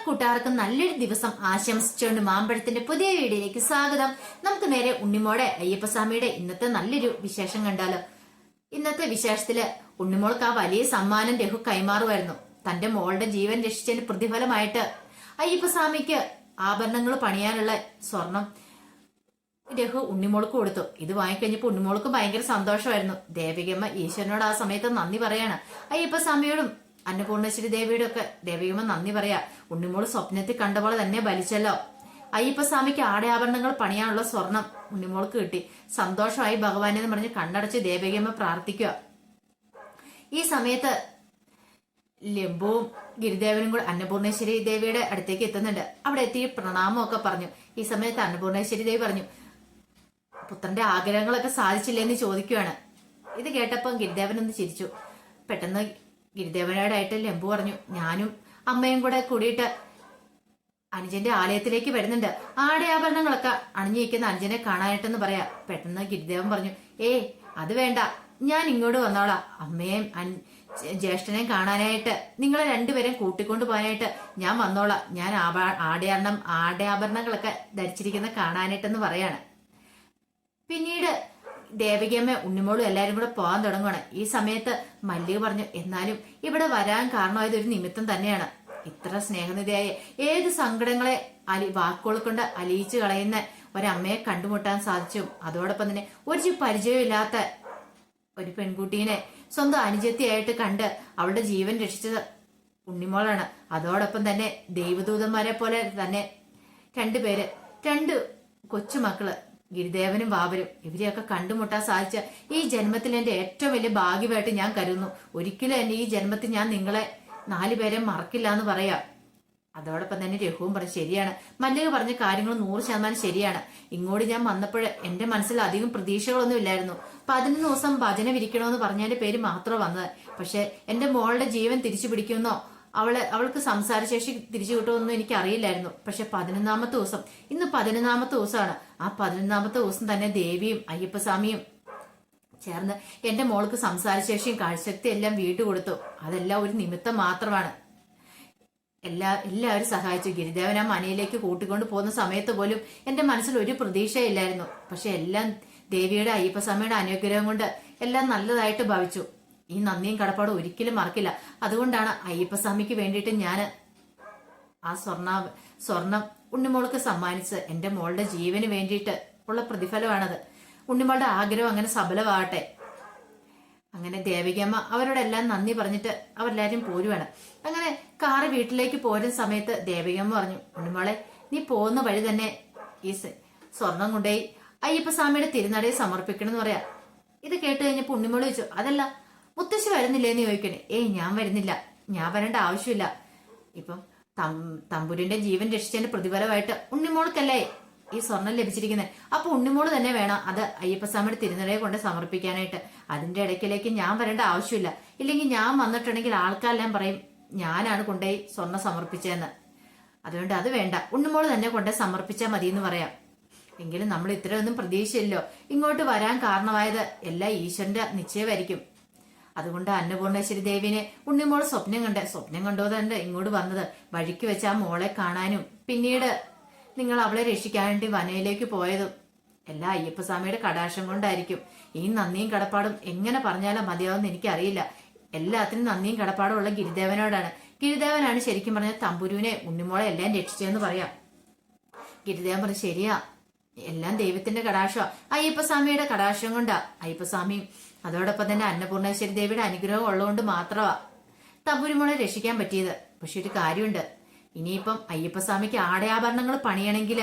കൂട്ടുകാർക്കും നല്ലൊരു ദിവസം ആശംസിച്ചുകൊണ്ട് മാമ്പഴത്തിന്റെ പുതിയ വീഡിയോയിലേക്ക് സ്വാഗതം. നമുക്ക് നേരെ ഉണ്ണിമോടെ അയ്യപ്പസ്വാമിയുടെ ഇന്നത്തെ നല്ലൊരു വിശേഷം കണ്ടാലോ. ഇന്നത്തെ വിശേഷത്തില് ഉണ്ണിമോൾക്ക് ആ വലിയ സമ്മാനം രഘു കൈമാറുമായിരുന്നു. തന്റെ മോളുടെ ജീവൻ രക്ഷിച്ചതിന് പ്രതിഫലമായിട്ട് അയ്യപ്പസ്വാമിക്ക് ആഭരണങ്ങൾ പണിയാനുള്ള സ്വർണം രഘു ഉണ്ണിമോൾക്ക് കൊടുത്തു. ഇത് വാങ്ങിക്കഴിഞ്ഞപ്പോ ഉണ്ണിമോൾക്ക് ഭയങ്കര സന്തോഷമായിരുന്നു. ദേവികമ്മ ഈശ്വരനോട് ആ സമയത്ത് നന്ദി പറയാണ്. അയ്യപ്പസ്വാമിയോടും അന്നപൂർണേശ്വരി ദേവിയുടെ ഒക്കെ ദേവികമ്മ നന്ദി പറയാ. ഉണ്ണിമോള് സ്വപ്നത്തിൽ കണ്ട പോലെ തന്നെ ബലിച്ചല്ലോ. അയ്യപ്പസ്വാമിക്ക് ആടയാഭരണങ്ങൾ പണിയാനുള്ള സ്വർണം ഉണ്ണിമോൾക്ക് കിട്ടി. സന്തോഷമായി ഭഗവാനെ എന്ന് പറഞ്ഞ് കണ്ണടച്ച് ദേവികമ്മ പ്രാർത്ഥിക്കുക. ഈ സമയത്ത് ലംബുവും ഗിരിദേവനും കൂടെ അന്നപൂർണേശ്വരി ദേവിയുടെ അടുത്തേക്ക് എത്തുന്നുണ്ട്. അവിടെ എത്തി പ്രണാമമൊക്കെ പറഞ്ഞു. ഈ സമയത്ത് അന്നപൂർണേശ്വരി ദേവി പറഞ്ഞു, പുത്രന്റെ ആഗ്രഹങ്ങളൊക്കെ സാധിച്ചില്ലെന്ന് ചോദിക്കുകയാണ്. ഇത് കേട്ടപ്പോൾ ഗിരിദേവൻ ഒന്ന് ചിരിച്ചു. പെട്ടെന്ന് ഗിരിദേവനോടായിട്ട് ലംബു പറഞ്ഞു, ഞാനും അമ്മയും കൂടെ കൂടിയിട്ട് അനുജന്റെ ആലയത്തിലേക്ക് വരുന്നുണ്ട്. ആടയാഭരണങ്ങളൊക്കെ അണിഞ്ഞിരിക്കുന്ന അനുജനെ കാണാനായിട്ടെന്ന് പറയാ. പെട്ടെന്ന് ഗിരിദേവൻ പറഞ്ഞു, അത് വേണ്ട, ഞാൻ ഇങ്ങോട്ട് വന്നോളാം. അമ്മയും ജ്യേഷ്ഠനെയും കാണാനായിട്ട് നിങ്ങളെ രണ്ടുപേരെയും കൂട്ടിക്കൊണ്ടു പോകാനായിട്ട് ഞാൻ വന്നോളാം. ഞാൻ ആടയാഭരണങ്ങളൊക്കെ ധരിച്ചിരിക്കുന്ന കാണാനായിട്ടെന്ന് പറയാണ്. പിന്നീട് ദേവികമ്മ ഉണ്ണിമോളും എല്ലാരും കൂടെ പോകാൻ തുടങ്ങുകയാണ്. ഈ സമയത്ത് മല്ലിക പറഞ്ഞു, എന്നാലും ഇവിടെ വരാൻ കാരണമായത് ഒരു നിമിത്തം തന്നെയാണ്. ഇത്ര സ്നേഹനിധിയായ ഏത് സങ്കടങ്ങളെ വാക്കുകൾ കൊണ്ട് അലിയിച്ചു കളയുന്ന ഒരമ്മയെ കണ്ടുമുട്ടാൻ സാധിച്ചു. അതോടൊപ്പം തന്നെ ഒരു പരിചയമില്ലാത്ത ഒരു പെൺകുട്ടീനെ സ്വന്തം അനുജത്തിയായിട്ട് കണ്ട് അവളുടെ ജീവൻ രക്ഷിച്ചത് ഉണ്ണിമോളാണ്. അതോടൊപ്പം തന്നെ ദൈവദൂതന്മാരെ പോലെ തന്നെ രണ്ട് കൊച്ചുമക്കള് ഗിരിദേവനും ബാബരും, ഇവരെയൊക്കെ കണ്ടുമുട്ടാൻ സാധിച്ച ഈ ജന്മത്തിൽ എന്റെ ഏറ്റവും വലിയ ഭാഗ്യമായിട്ട് ഞാൻ കരുതുന്നു. ഒരിക്കലും എന്നെ ഈ ജന്മത്തിൽ ഞാൻ നിങ്ങളെ 4 പേരെ മറക്കില്ല എന്ന് പറയാ. അതോടൊപ്പം തന്നെ രഘുവും പറഞ്ഞു, ശരിയാണ്, മല്ലിക പറഞ്ഞ കാര്യങ്ങൾ 100% ശരിയാണ്. ഇങ്ങോട്ട് ഞാൻ വന്നപ്പോൾ എന്റെ മനസ്സിൽ അധികം പ്രതീക്ഷകളൊന്നും ഇല്ലായിരുന്നു. 11 ദിവസം ഭജന വിരിക്കണമെന്ന് പറഞ്ഞതിന്റെ പേര് മാത്രം വന്നത്. പക്ഷെ എന്റെ മോളുടെ ജീവൻ തിരിച്ചു പിടിക്കുമെന്നോ അവൾക്ക് സംസാരശേഷി തിരിച്ചു കിട്ടുമെന്നൊന്നും എനിക്ക് അറിയില്ലായിരുന്നു. പക്ഷെ 11ാമത്തെ ദിവസം, ഇന്ന് 11ാമത്തെ ദിവസമാണ്. ആ 11ാമത്തെ ദിവസം തന്നെ ദേവിയും അയ്യപ്പസ്വാമിയും ചേർന്ന് എന്റെ മോൾക്ക് സംസാരശേഷിയും കാഴ്ചശക്തി എല്ലാം വീട്ടു കൊടുത്തു. അതെല്ലാം ഒരു നിമിത്തം മാത്രമാണ്. എല്ലാവരും സഹായിച്ചു. ഗിരിദേവൻ ആ മനയിലേക്ക് കൂട്ടിക്കൊണ്ട് പോകുന്ന സമയത്ത് പോലും എന്റെ മനസ്സിൽ ഒരു പ്രതീക്ഷയില്ലായിരുന്നു. പക്ഷെ എല്ലാം ദേവിയുടെ അയ്യപ്പസ്വാമിയുടെ അനുഗ്രഹം കൊണ്ട് എല്ലാം നല്ലതായിട്ട് ഭവിച്ചു. ഈ നന്ദിയും കടപ്പാടും ഒരിക്കലും മറക്കില്ല. അതുകൊണ്ടാണ് അയ്യപ്പസ്വാമിക്ക് വേണ്ടിയിട്ട് ഞാൻ ആ സ്വർണം ഉണ്ണിമോൾക്ക് സമ്മാനിച്ചത്. എന്റെ മോളുടെ ജീവന് വേണ്ടിയിട്ട് ഉള്ള പ്രതിഫലമാണത്. ഉണ്ണിമോളുടെ ആഗ്രഹം അങ്ങനെ സഫലമാകട്ടെ. അങ്ങനെ ദേവികമ്മ അവരോടെല്ലാം നന്ദി പറഞ്ഞിട്ട് അവരെല്ലാരും പോരുവാണ്. അങ്ങനെ കാറ് വീട്ടിലേക്ക് പോരുന്ന സമയത്ത് ദേവികമ്മ പറഞ്ഞു, ഉണ്ണിമോളെ, നീ പോകുന്ന വഴി തന്നെ ഈ സ്വർണം കൊണ്ടുപോയി അയ്യപ്പസ്വാമിയുടെ തിരുനടയിൽ സമർപ്പിക്കണം എന്ന് പറയാ. ഇത് കേട്ട് കഴിഞ്ഞപ്പോ ഉണ്ണിമോള് ചോദിച്ചു, അതല്ല മുത്തശ്ശി വരുന്നില്ലേന്ന് ചോദിക്കണേ. ഞാൻ വരുന്നില്ല, ഞാൻ വരേണ്ട ആവശ്യമില്ല. ഇപ്പം തമ്പുരിന്റെ ജീവൻ രക്ഷിച്ചതിന്റെ പ്രതിഫലമായിട്ട് ഉണ്ണിമോൾക്കല്ലേ ഈ സ്വർണം ലഭിച്ചിരിക്കുന്നത്. അപ്പൊ ഉണ്ണിമോള് തന്നെ വേണം അത് അയ്യപ്പസ്വാമിയുടെ തിരുനടയെ കൊണ്ട് സമർപ്പിക്കാനായിട്ട്. അതിന്റെ ഇടയ്ക്കിലേക്ക് ഞാൻ വരേണ്ട ആവശ്യമില്ല. ഇല്ലെങ്കിൽ ഞാൻ വന്നിട്ടുണ്ടെങ്കിൽ ആൾക്കാരെല്ലാം പറയും ഞാനാണ് കൊണ്ടുപോയി സ്വർണം സമർപ്പിച്ചതെന്ന്. അതുകൊണ്ട് അത് വേണ്ട, ഉണ്ണിമോള് തന്നെ കൊണ്ടുപോയി സമർപ്പിച്ചാൽ മതി എന്ന് പറയാം. എങ്കിലും നമ്മൾ ഇത്രയൊന്നും പ്രതീക്ഷയില്ലോ. ഇങ്ങോട്ട് വരാൻ കാരണമായത് എല്ലാം ഈശ്വരന്റെ നിശ്ചയമായിരിക്കും. അതുകൊണ്ട് അന്നപൂർണേശ്വരി ദേവിനെ ഉണ്ണിമോൾ സ്വപ്നം കണ്ടോതണ്ട് ഇങ്ങോട്ട് വന്നത്. വഴിക്ക് വെച്ച് ആ മോളെ കാണാനും പിന്നീട് നിങ്ങൾ അവളെ രക്ഷിക്കാൻ വേണ്ടി വനയിലേക്ക് പോയതും എല്ലാം അയ്യപ്പസ്വാമിയുടെ കടാക്ഷം കൊണ്ടായിരിക്കും. ഈ നന്ദിയും കടപ്പാടും എങ്ങനെ പറഞ്ഞാലും മതിയാവുമെന്ന് എനിക്കറിയില്ല. എല്ലാത്തിനും നന്ദിയും കടപ്പാടും ഉള്ള ഗിരിദേവനോടാണ്. ഗിരിദേവനാണ് ശരിക്കും പറഞ്ഞ തമ്പുരുവിനെ ഉണ്ണിമോളെ എല്ലാം രക്ഷിച്ചതെന്ന് പറയാം. ഗിരിദേവൻ പറഞ്ഞു, ശരിയാ, എല്ലാം ദൈവത്തിന്റെ കടാക്ഷമാ, അയ്യപ്പസ്വാമിയുടെ കടാക്ഷം കൊണ്ടാ. അയ്യപ്പസ്വാമിയും അതോടൊപ്പം തന്നെ അന്നപൂർണേശ്വരി ദേവിയുടെ അനുഗ്രഹം ഉള്ളതുകൊണ്ട് മാത്രമാ തമ്പുരുമോളെ രക്ഷിക്കാൻ പറ്റിയത്. പക്ഷെ ഒരു കാര്യമുണ്ട്, ഇനിയിപ്പം അയ്യപ്പസ്വാമിക്ക് ആടയാഭരണങ്ങൾ പണിയണമെങ്കിൽ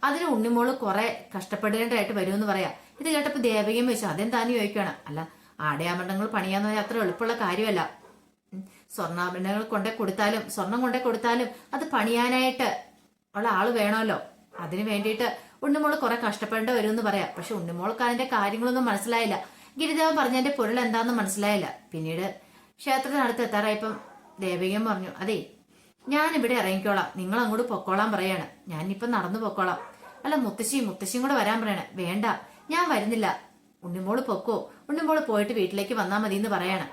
അതിന് ഉണ്ണിമോള് കുറെ കഷ്ടപ്പെടേണ്ടതായിട്ട് വരുമെന്ന് പറയാം. ഇത് കേട്ടപ്പോ ദേവികയും വെച്ചു, അതെന്താന്ന് ചോദിക്കണം. അല്ല, ആടയാഭരണങ്ങൾ പണിയാന്ന് പറഞ്ഞാൽ അത്ര എളുപ്പമുള്ള കാര്യമല്ല. സ്വർണ്ണാഭരണങ്ങൾ സ്വർണം കൊണ്ടേ കൊടുത്താലും അത് പണിയാനായിട്ട് ഉള്ള ആള് വേണമല്ലോ. അതിനു വേണ്ടിയിട്ട് ഉണ്ണിമോള് കുറെ കഷ്ടപ്പെടേണ്ടി വരുമെന്ന് പറയാം. പക്ഷെ ഉണ്ണിമോൾക്ക് അതിന്റെ കാര്യങ്ങളൊന്നും മനസ്സിലായില്ല. ഗിരിദേവൻ പറഞ്ഞതിന്റെ പൊരുൾ എന്താണെന്ന് മനസ്സിലായില്ല. പിന്നീട് ക്ഷേത്രത്തിനടുത്ത് എത്താറായപ്പം ദേവികയും പറഞ്ഞു, അതെ, ഞാൻ ഇവിടെ ഇറങ്ങിക്കോളാം, നിങ്ങൾ അങ്ങോട്ട് പൊക്കോളാൻ പറയാണ്. ഞാനിപ്പം നടന്നു പൊക്കോളാം. അല്ല, മുത്തശ്ശിയും കൂടെ വരാൻ പറയണേ. വേണ്ട, ഞാൻ വരുന്നില്ല, ഉണ്ണിമോള് പൊക്കോ, ഉണ്ണിമോള് പോയിട്ട് വീട്ടിലേക്ക് വന്നാൽ മതി എന്ന് പറയാണ്.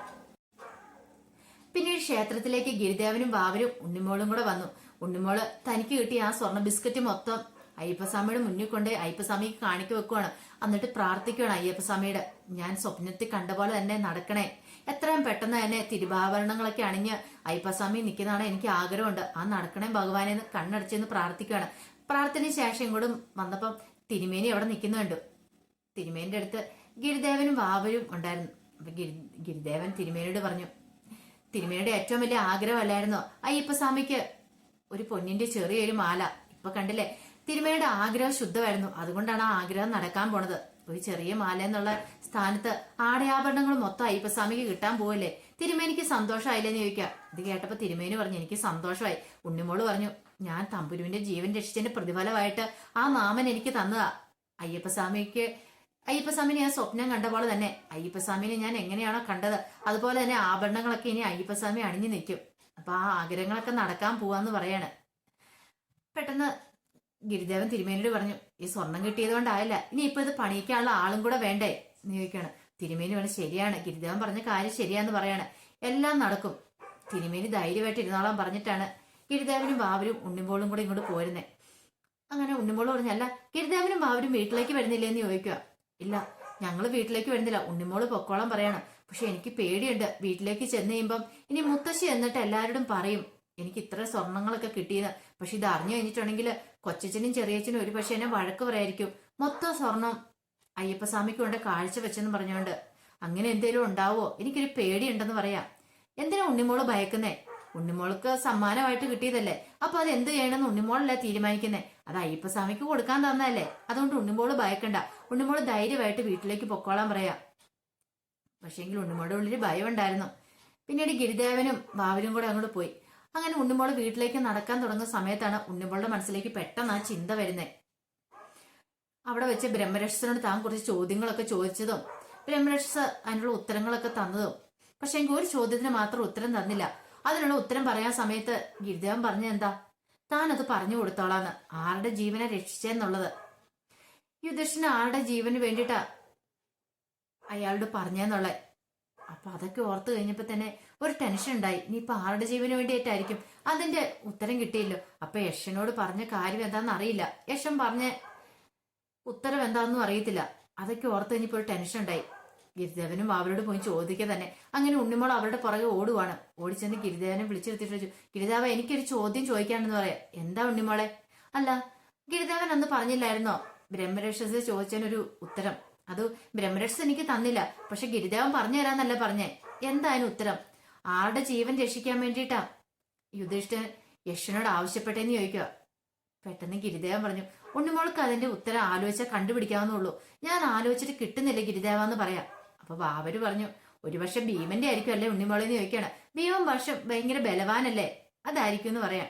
പിന്നീട് ക്ഷേത്രത്തിലേക്ക് ഗിരിദേവനും വാവരും ഉണ്ണിമോളും കൂടെ വന്നു. ഉണ്ണിമോള് തനിക്ക് കിട്ടിയ ആ സ്വർണ്ണ ബിസ്ക്കറ്റ് മൊത്തം അയ്യപ്പസ്വാമിയുടെ മുന്നിൽ കൊണ്ട് അയ്യപ്പസ്വാമിക്ക് കാണിക്ക വെക്കുവാണ്. എന്നിട്ട് പ്രാർത്ഥിക്കുകയാണ് അയ്യപ്പസ്വാമിയുടെ, ഞാൻ സ്വപ്നത്തിൽ കണ്ട പോലെ തന്നെ നടക്കണേ, എത്രയും പെട്ടെന്ന് തന്നെ തിരുവാഭരണങ്ങളൊക്കെ അണിഞ്ഞ് അയ്യപ്പസ്വാമി നിൽക്കുന്നതാണ് എനിക്ക് ആഗ്രഹമുണ്ട്, ആ നടക്കണേ ഭഗവാനെ എന്ന് കണ്ണടച്ചെന്ന് പ്രാർത്ഥിക്കുകയാണ്. പ്രാർത്ഥനയ്ക്ക് ശേഷം ഇങ്ങോട്ടും വന്നപ്പം തിരുമേനി അവിടെ നിൽക്കുന്നുണ്ട്. തിരുമേനിന്റെ അടുത്ത് ഗിരിദേവനും വാവരും ഉണ്ടായിരുന്നു. അപ്പൊ ഗിരിദേവൻ തിരുമേനിയോട് പറഞ്ഞു, തിരുമേനിയുടെ ഏറ്റവും വലിയ ആഗ്രഹമല്ലായിരുന്നോ അയ്യപ്പസ്വാമിക്ക് ഒരു പൊന്നിന്റെ ചെറിയൊരു മാല? ഇപ്പൊ കണ്ടില്ലേ, തിരുമേനിയുടെ ആഗ്രഹം ശുദ്ധമായിരുന്നു, അതുകൊണ്ടാണ് ആ ആഗ്രഹം നടക്കാൻ പോണത്. ഒരു ചെറിയ മാല എന്നുള്ള സ്ഥാനത്ത് ആടയാഭരണങ്ങൾ മൊത്തം അയ്യപ്പസ്വാമിക്ക് കിട്ടാൻ പോവല്ലേ, തിരുമേനിക്ക് സന്തോഷമായില്ലെന്ന് ചോദിക്കുക. ഇത് കേട്ടപ്പോ തിരുമേനി പറഞ്ഞു, എനിക്ക് സന്തോഷമായി. ഉണ്ണിമോള് പറഞ്ഞു, ഞാൻ തമ്പുരുവിന്റെ ജീവൻ രക്ഷിച്ചതിന്റെ പ്രതിഫലമായിട്ട് ആ മാമൻ എനിക്ക് തന്നതാ. അയ്യപ്പസ്വാമിനെ ഞാൻ സ്വപ്നം കണ്ട പോലെ തന്നെ അയ്യപ്പസ്വാമിനെ ഞാൻ എങ്ങനെയാണോ കണ്ടത് അതുപോലെ തന്നെ ആഭരണങ്ങളൊക്കെ ഇനി അയ്യപ്പസ്വാമി അണിഞ്ഞു നിൽക്കും. അപ്പൊ ആ ആഗ്രഹങ്ങളൊക്കെ നടക്കാൻ പോവാന്ന് പറയാണ്. പെട്ടെന്ന് ഗിരിദേവൻ തിരുമേനിയോട് പറഞ്ഞു, ഈ സ്വർണം കിട്ടിയത് കൊണ്ടായില്ല, ഇനി ഇപ്പൊ ഇത് പണിയിക്കാനുള്ള ആളും കൂടെ വേണ്ടേ എന്ന് ചോദിക്കാണ്. തിരുമേനി പറഞ്ഞു, ശരിയാണ്, ഗിരിദേവൻ പറഞ്ഞ കാര്യം ശരിയാന്ന് പറയാണ്, എല്ലാം നടക്കും. തിരുമേനി ധൈര്യമായിട്ട് ഇരുന്നോളാൻ പറഞ്ഞിട്ടാണ് ഗിരിദേവനും വാവരും ഉണ്ണിമോളും കൂടെ ഇങ്ങോട്ട് പോരുന്നേ. അങ്ങനെ ഉണ്ണിമോള് പറഞ്ഞു, അല്ല ഗിരിദേവനും വാവരും വീട്ടിലേക്ക് വരുന്നില്ലേന്ന് ചോദിക്കുക. ഇല്ല, ഞങ്ങള് വീട്ടിലേക്ക് വരുന്നില്ല, ഉണ്ണിമോള് പൊക്കോളം പറയാണ്. പക്ഷെ എനിക്ക് പേടിയുണ്ട്, വീട്ടിലേക്ക് ചെന്ന് കഴിയുമ്പം ഇനി മുത്തശ്ശി എന്നിട്ട് എല്ലാവരോടും പറയും എനിക്ക് ഇത്ര സ്വർണങ്ങളൊക്കെ കിട്ടിയെന്ന്. പക്ഷെ ഇത് അറിഞ്ഞു കഴിഞ്ഞിട്ടുണ്ടെങ്കിൽ കൊച്ചച്ഛനും ചെറിയച്ഛനും ഒരു പക്ഷെ എന്നെ വഴക്ക് പറയായിരിക്കും, മൊത്തം സ്വർണം അയ്യപ്പസ്വാമിക്ക് കൊണ്ട് കാഴ്ച വെച്ചെന്ന് പറഞ്ഞുകൊണ്ട്. അങ്ങനെ എന്തേലും ഉണ്ടാവോ, എനിക്കൊരു പേടിയുണ്ടെന്ന് പറയാം. എന്തിനാ ഉണ്ണിമോള് ഭയക്കുന്നേ? ഉണ്ണിമോൾക്ക് സമ്മാനമായിട്ട് കിട്ടിയതല്ലേ, അപ്പൊ അത് എന്ത് ചെയ്യണമെന്ന് ഉണ്ണിമോളല്ല തീരുമാനിക്കുന്നേ, അത് അയ്യപ്പസ്വാമിക്ക് കൊടുക്കാൻ തന്നതല്ലേ. അതുകൊണ്ട് ഉണ്ണിമോള് ഭയക്കണ്ട, ഉണ്ണിമോള് ധൈര്യമായിട്ട് വീട്ടിലേക്ക് പൊക്കോളാൻ പറയാം. പക്ഷെങ്കിൽ ഉണ്ണിമോളുടെ ഉള്ളിൽ ഭയം ഉണ്ടായിരുന്നു. പിന്നീട് ഗിരിദേവനും വാവരും കൂടെ അങ്ങോട്ട് പോയി. അങ്ങനെ ഉണ്ണിമോള് വീട്ടിലേക്ക് നടക്കാൻ തുടങ്ങുന്ന സമയത്താണ് ഉണ്ണിമോളുടെ മനസ്സിലേക്ക് പെട്ടെന്ന് ആ ചിന്ത വരുന്നേ. അവിടെ വെച്ച് ബ്രഹ്മരക്ഷസനോട് താൻ കുറച്ച് ചോദ്യങ്ങളൊക്കെ ചോദിച്ചതും ബ്രഹ്മരക്ഷസ അതിനുള്ള ഉത്തരങ്ങളൊക്കെ തന്നതും, പക്ഷെ എങ്കിൽ ഒരു ചോദ്യത്തിന് മാത്രം ഉത്തരം തന്നില്ല. അതിനുള്ള ഉത്തരം പറയാൻ സമയത്ത് ഗിരിദേവൻ പറഞ്ഞ എന്താ, താൻ അത് പറഞ്ഞു കൊടുത്തോളാന്ന്, ആരുടെ ജീവനെ രക്ഷിച്ചെന്നുള്ളത്. യുധിഷ്ഠിരൻ ആരുടെ ജീവന് വേണ്ടിയിട്ടാ അയാളോട് പറഞ്ഞെന്നുള്ളത്. അപ്പൊ അതൊക്കെ ഓർത്ത് കഴിഞ്ഞപ്പോ തന്നെ ഒരു ടെൻഷൻ ഉണ്ടായി. ഇനിയിപ്പൊ ആരുടെ ജീവന് വേണ്ടിയിട്ടായിരിക്കും, അതിന്റെ ഉത്തരം കിട്ടിയല്ലോ. അപ്പൊ യക്ഷനോട് പറഞ്ഞ കാര്യം എന്താണെന്ന് അറിയില്ല, യക്ഷൻ പറഞ്ഞ ഉത്തരം എന്താണെന്നും അറിയത്തില്ല. അതൊക്കെ ഓർത്ത് കഴിഞ്ഞപ്പോ ഒരു ടെൻഷൻ ഉണ്ടായി. ഗിരിദേവനും അവരോട് പോയി ചോദിക്കുക തന്നെ. അങ്ങനെ ഉണ്ണിമോൾ അവരുടെ പുറകെ ഓടുവാണ്. ഓടിച്ചെന്ന് ഗിരിദേവനെ വിളിച്ചെടുത്തിട്ട് ചോദിച്ചു, ഗിരിദേവ എനിക്കൊരു ചോദ്യം ചോദിക്കാണെന്ന് പറയാം. എന്താ ഉണ്ണിമോളെ? അല്ല ഗിരിദേവൻ അന്ന് പറഞ്ഞില്ലായിരുന്നോ ബ്രഹ്മരക്ഷസ് ചോദിച്ചതിനൊരു ഉത്തരം? അത് ബ്രഹ്മരക്ഷസ് എനിക്ക് തന്നില്ല, പക്ഷെ ഗിരിദേവൻ പറഞ്ഞു തരാന്നല്ല പറഞ്ഞേ. എന്തായാലും ഉത്തരം? ആരുടെ ജീവൻ രക്ഷിക്കാൻ വേണ്ടിയിട്ടാ യുധിഷ്ഠിരൻ യക്ഷനോട് ആവശ്യപ്പെട്ടെന്ന് ചോദിക്കുക. പെട്ടെന്ന് ഗിരിദേവൻ പറഞ്ഞു, ഉണ്ണിമോൾക്ക് അതിന്റെ ഉത്തരം ആലോചിച്ചാൽ കണ്ടുപിടിക്കാവുന്നുള്ളൂ, ഞാൻ ആലോചിച്ചിട്ട് കിട്ടുന്നില്ല ഗിരിദേവ എന്ന് പറയാം. അപ്പൊ വാവര് പറഞ്ഞു, ഒരുപക്ഷെ ഭീമന്റെ ആയിരിക്കും അല്ലേ ഉണ്ണിമോളെന്ന് ചോദിക്കാണ്. ഭീമൻ പക്ഷെ ഭയങ്കര ബലവാനല്ലേ, അതായിരിക്കും എന്ന് പറയാം.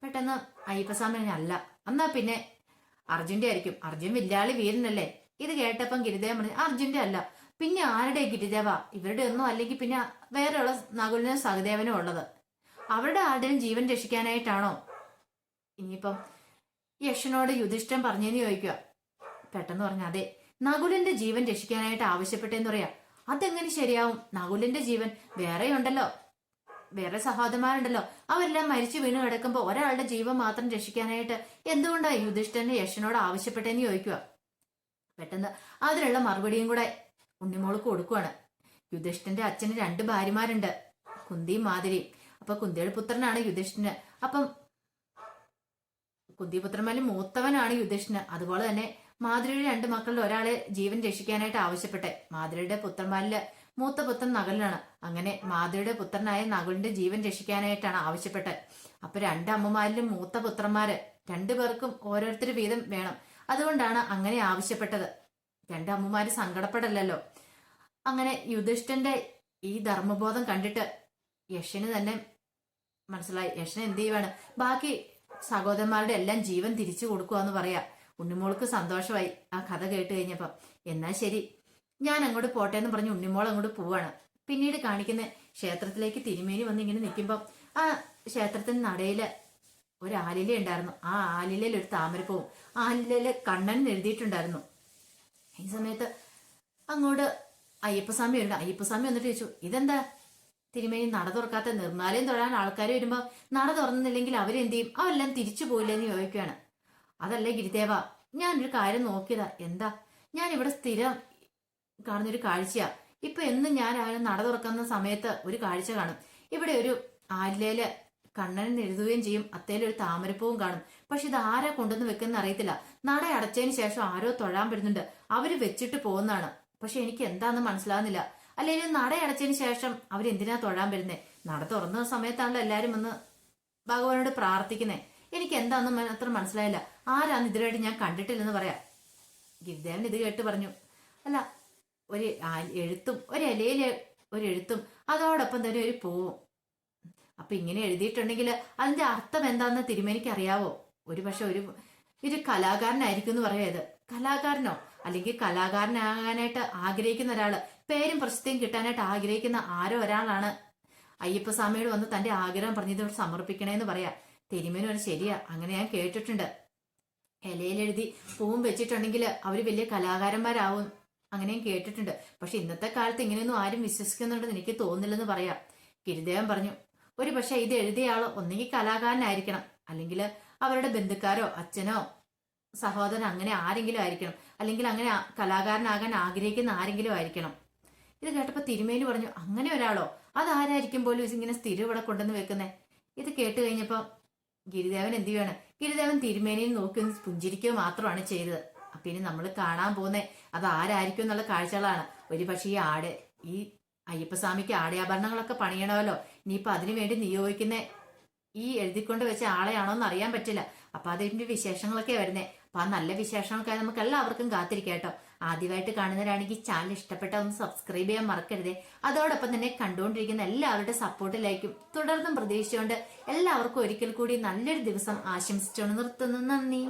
പെട്ടെന്ന് അയ്യപ്പസ്വാമി അല്ല, എന്നാ പിന്നെ അർജുന്റെ ആയിരിക്കും, അർജുൻ വില്ലാളി വീരനല്ലേ. ഇത് കേട്ടപ്പം ഗിരിദേവൻ പറഞ്ഞു, അർജുന്റെ അല്ല, പിന്നെ ആരുടെ ഗിരിദേവ? ഇവരുടെ ഒന്നും അല്ലെങ്കിൽ പിന്നെ വേറെയുള്ള നകുലനും സഹദേവനും ഉള്ളത്, അവരുടെ ആരുടെയും ജീവൻ രക്ഷിക്കാനായിട്ടാണോ ഇനിയിപ്പം യക്ഷനോട് യുധിഷ്ഠിരൻ പറഞ്ഞെന്ന് ചോദിക്കുക. പെട്ടെന്ന് പറഞ്ഞു, അതെ, നകുലന്റെ ജീവൻ രക്ഷിക്കാനായിട്ട് ആവശ്യപ്പെട്ടെന്ന് പറയാ. അതെങ്ങനെ ശരിയാവും? നകുലന്റെ ജീവൻ വേറെ ഉണ്ടല്ലോ, വേറെ സഹോദരന്മാരുണ്ടല്ലോ, അവരെല്ലാം മരിച്ചു വീണ് കിടക്കുമ്പോ ഒരാളുടെ ജീവൻ മാത്രം രക്ഷിക്കാനായിട്ട് എന്തുകൊണ്ടാണ് യുധിഷ്ഠിരന്റെ യക്ഷനോട് ആവശ്യപ്പെട്ടെന്ന് ചോദിക്കുക. പെട്ടെന്ന് അതിനുള്ള മറുപടിയും കൂടെ ഉണ്ണിമോൾക്ക് കൊടുക്കുവാണ്. യുധിഷ്ഠിരന്റെ അച്ഛന് 2 ഭാര്യമാരുണ്ട്, കുന്തിയും മാതിരിയും. അപ്പൊ കുന്തിയുടെ പുത്രനാണ് യുധിഷ്ഠിരന്. അപ്പം കുന്തിപുത്രന്മാരിൽ മൂത്തവനാണ് യുധിഷ്ഠിരന്. അതുപോലെ തന്നെ മാതിരിയുടെ 2 മക്കളിൽ ഒരാളെ ജീവൻ രക്ഷിക്കാനായിട്ട് ആവശ്യപ്പെട്ടെ. മാതിരിയുടെ പുത്രന്മാരില് മൂത്ത പുത്രൻ നകുലനാണ്. അങ്ങനെ മാതിരിയുടെ പുത്രനായ നകുലിന്റെ ജീവൻ രക്ഷിക്കാനായിട്ടാണ് ആവശ്യപ്പെട്ടത്. അപ്പൊ 2 അമ്മമാരിലും മൂത്ത പുത്രന്മാര് 2 പേർക്കും ഓരോരുത്തർ വീതം വേണം. അതുകൊണ്ടാണ് അങ്ങനെ ആവശ്യപ്പെട്ടത്. 2 അമ്മമാര് സങ്കടപ്പെടല്ലോ. അങ്ങനെ യുധിഷ്ഠിരന്റെ ഈ ധർമ്മബോധം കണ്ടിട്ട് യക്ഷന് തന്നെ മനസ്സിലായി. യക്ഷൻ എന്ത് ചെയ്യുവാണ്, ബാക്കി സഹോദരന്മാരുടെ എല്ലാം ജീവൻ തിരിച്ചു കൊടുക്കുക എന്ന് പറയാ. ഉണ്ണിമോൾക്ക് സന്തോഷമായി ആ കഥ കേട്ട് കഴിഞ്ഞപ്പം. എന്നാൽ ശരി, ഞാൻ അങ്ങോട്ട് പോട്ടെ എന്ന് പറഞ്ഞ് ഉണ്ണിമോൾ അങ്ങോട്ട് പോവാണ്. പിന്നീട് കാണിക്കുന്ന ക്ഷേത്രത്തിലേക്ക് തിരുമേനി വന്ന് ഇങ്ങനെ നിൽക്കുമ്പം ആ ക്ഷേത്രത്തിന് നടയില് ഒരു ആലില ഉണ്ടായിരുന്നു. ആ ആലിലയിൽ ഒരു താമരപ്പൂവും ആലിലയില് കണ്ണൻ എഴുതിയിട്ടുണ്ടായിരുന്നു. ഈ സമയത്ത് അങ്ങോട്ട് അയ്യപ്പസ്വാമി വരണം. അയ്യപ്പസ്വാമി വന്നിട്ട് ചോദിച്ചു, ഇതെന്താ തിരുമേനി നട തുറക്കാത്ത നിർമ്മാലയം തൊഴാൻ ആൾക്കാർ വരുമ്പോ നട തുറന്നില്ലെങ്കിൽ അവരെന്ത് ചെയ്യും? അവരെല്ലാം തിരിച്ചു പോയില്ലെന്ന് ചോദിക്കുകയാണ്. അതല്ലേ ഗിരിദേവ, ഞാനൊരു കാര്യം നോക്കിയതാ. എന്താ? ഞാൻ ഇവിടെ സ്ഥിരം കാണുന്നൊരു കാഴ്ചയാ. ഇപ്പൊ എന്നും ഞാൻ നട തുറക്കുന്ന സമയത്ത് ഒരു കാഴ്ച കാണും. ഇവിടെ ഒരു ആലിലേല് കണ്ണൻ എഴുതുകയും ചെയ്യും, അത്തേലൊരു താമരപ്പൂവും കാണും. പക്ഷെ ഇത് ആരാ കൊണ്ടുവന്ന് വെക്കുന്ന അറിയത്തില്ല. നട അടച്ചതിന് ശേഷം ആരോ തൊഴാൻ വരുന്നുണ്ട്, അവര് വെച്ചിട്ട് പോകുന്നതാണ്. പക്ഷെ എനിക്ക് എന്താന്ന് മനസ്സിലാവുന്നില്ല. അല്ലെങ്കിൽ നട അടച്ചതിന് ശേഷം അവരെന്തിനാ തൊഴാൻ വരുന്നേ? നട തുറന്ന സമയത്താണല്ലോ എല്ലാരും വന്ന് ഭഗവാനോട് പ്രാർത്ഥിക്കുന്നേ. എനിക്ക് എന്താണെന്ന് അത്ര മനസ്സിലായില്ല. ആരാന്ന് ഇതിലായിട്ട് ഞാൻ കണ്ടിട്ടില്ലെന്ന് പറയാം. ഗിരിദേവൻ ഇത് കേട്ട് പറഞ്ഞു, അല്ല, ഒരു എഴുത്തും ഒരു ഇലയില് ഒരു എഴുത്തും അതോടൊപ്പം തന്നെ ഒരു പൂവും. അപ്പൊ ഇങ്ങനെ എഴുതിയിട്ടുണ്ടെങ്കിൽ അതിന്റെ അർത്ഥം എന്താണെന്ന് തിരുമേനിക്ക് അറിയാവോ? ഒരു പക്ഷെ ഒരു കലാകാരനായിരിക്കും എന്ന് പറയാത്. കലാകാരനോ അല്ലെങ്കിൽ കലാകാരനാകാനായിട്ട് ആഗ്രഹിക്കുന്ന ഒരാള്, പേരും പ്രശസ്തിയും കിട്ടാനായിട്ട് ആഗ്രഹിക്കുന്ന ആരോ ഒരാളാണ് അയ്യപ്പസ്വാമിയോട് വന്ന് തന്റെ ആഗ്രഹം പറഞ്ഞതോട് സമർപ്പിക്കണേന്ന് പറയാ. തിരുമേനി ഒരു ശരിയാ, അങ്ങനെ ഞാൻ കേട്ടിട്ടുണ്ട്. ഇലയിലെഴുതി പൂവും വെച്ചിട്ടുണ്ടെങ്കിൽ അവര് വലിയ കലാകാരന്മാരാവും, അങ്ങനെയും കേട്ടിട്ടുണ്ട്. പക്ഷെ ഇന്നത്തെ കാലത്ത് ഇങ്ങനെയൊന്നും ആരും വിശ്വസിക്കുന്നുണ്ടെന്ന് എനിക്ക് തോന്നുന്നില്ലെന്ന് പറയാം. ഗിരിദേവൻ പറഞ്ഞു, ഒരു പക്ഷെ ഇത് എഴുതിയ ആള് ഒന്നെങ്കിൽ കലാകാരനായിരിക്കണം, അല്ലെങ്കിൽ അവരുടെ ബന്ധുക്കാരോ അച്ഛനോ സഹോദരൻ അങ്ങനെ ആരെങ്കിലും ആയിരിക്കണം, അല്ലെങ്കിൽ അങ്ങനെ കലാകാരനാകാൻ ആഗ്രഹിക്കുന്ന ആരെങ്കിലും ആയിരിക്കണം. ഇത് കേട്ടപ്പോ തിരുമേനി പറഞ്ഞു, അങ്ങനെ ഒരാളോ? അതാരായിരിക്കും പോലും ഇങ്ങനെ സ്ഥിരം ഇവിടെ കൊണ്ടുവന്ന് വെക്കുന്നേ? ഇത് കേട്ട് കഴിഞ്ഞപ്പോ ഗിരിദേവൻ എന്ത് ചെയ്യാണ്? ഗിരിദേവൻ തിരുമേനിയിൽ നോക്കി പുഞ്ചിരിക്കുക മാത്രമാണ് ചെയ്തത്. അപ്പൊ ഇനി നമ്മൾ കാണാൻ പോകുന്നേ അത് ആരായിരിക്കും എന്നുള്ള കാഴ്ചകളാണ്. ഒരു പക്ഷേ ഈ അയ്യപ്പസ്വാമിക്ക് ആടയാഭരണങ്ങളൊക്കെ പണിയണമല്ലോ. ഇനിയിപ്പൊ അതിനു വേണ്ടി നിയോഗിക്കുന്ന ഈ എഴുതിക്കൊണ്ട് വെച്ച ആളെയാണോ എന്ന് അറിയാൻ പറ്റില്ല. അപ്പൊ അതിന്റെ വിശേഷങ്ങളൊക്കെ വരുന്നേ. അപ്പൊ ആ നല്ല വിശേഷങ്ങൾക്കായി നമുക്ക് എല്ലാവർക്കും കാത്തിരിക്കാം കേട്ടോ. ആദ്യമായിട്ട് കാണുന്നവരാണെങ്കിൽ ചാനൽ ഇഷ്ടപ്പെട്ട ഒന്ന് സബ്സ്ക്രൈബ് ചെയ്യാൻ മറക്കരുതേ. അതോടൊപ്പം തന്നെ കണ്ടുകൊണ്ടിരിക്കുന്ന എല്ലാവരുടെ സപ്പോർട്ടിലേക്കും തുടർന്നും പ്രതീക്ഷിച്ചുകൊണ്ട് എല്ലാവർക്കും ഒരിക്കൽ കൂടി നല്ലൊരു ദിവസം ആശംസിച്ചുകൊണ്ട് നിർത്തുന്നു. നന്ദി.